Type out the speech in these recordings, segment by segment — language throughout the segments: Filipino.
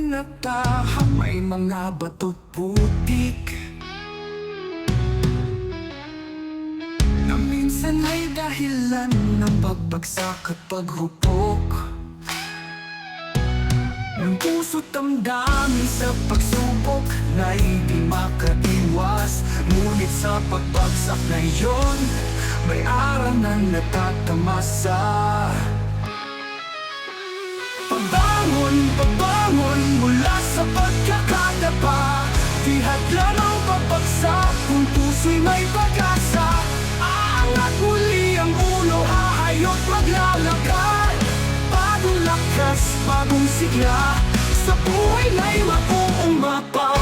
tinatahak, may mga bato't putik na minsan ay dahilan ng pagbagsak at paghupok ng puso't damdamin sa pagsubok na hindi makaiwas. Ngunit sa pagbagsak na iyon, may araw na natatamasa. Pagbangon mula sa pagkakadapa, di hadlang ang pabagsak kung puso'y may pag-asa. Aangat muli ang ulo, hahayot maglalakad. Bagong lakas, bagong sigla, sa buhay na'y mauumapaw.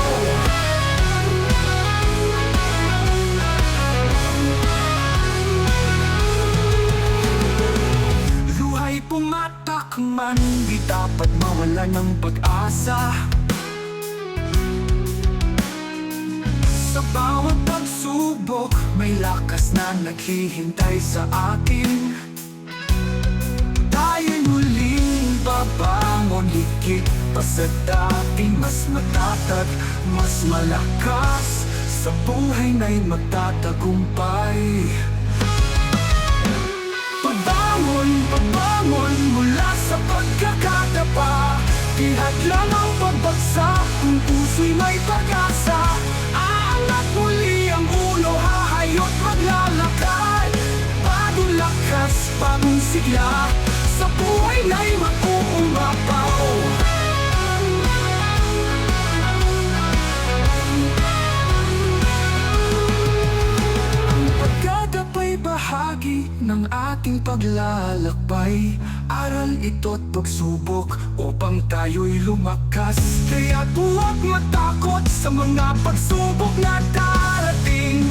Luhay pumatak man, di dapat mawala ng pag-asa. Sa bawat pagsubok, may lakas na naghihintay sa atin. Tayo'y muling babangon, higit pa sa dati, mas matatag, mas malakas. Sa buhay na'y magtatagumpay. Pagbangon mula sa pagkakadapa, di hadlang ang pagbagsak kung puso'y may pag-asa. Aangat muli ang ulo, hahayot maglalakad. Bagong lakas, bagong sigla, sa buhay na'y mauumapaw. Ang pagkadapa'y bahagi ng ating paglalakbay. Aral ito't pagsubok upang tayo'y lumakas. Kaya't huwag matakot sa mga pagsubok na darating,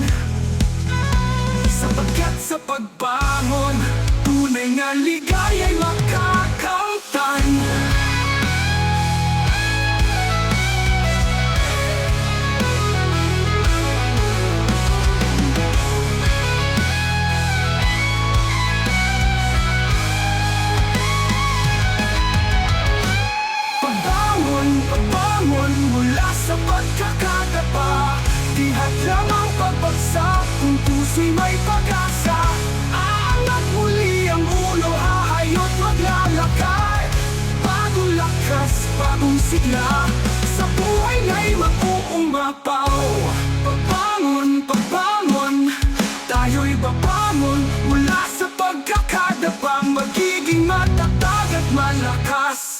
sapagkat sa pagbangon, tunay nga ligaya'y makakamtan. Pagbangon mula sa pagkakadapa, di hadlang ang pagbagsak kung puso'y may pag-asa. Aangat muli ang ulo, hahayot maglalakad. Bagong lakas, bagong sigla, sa buhay na'y mauumapaw. Pagbangon, tayo'y babangon mula sa pagkakadapa, magiging matatag at malakas.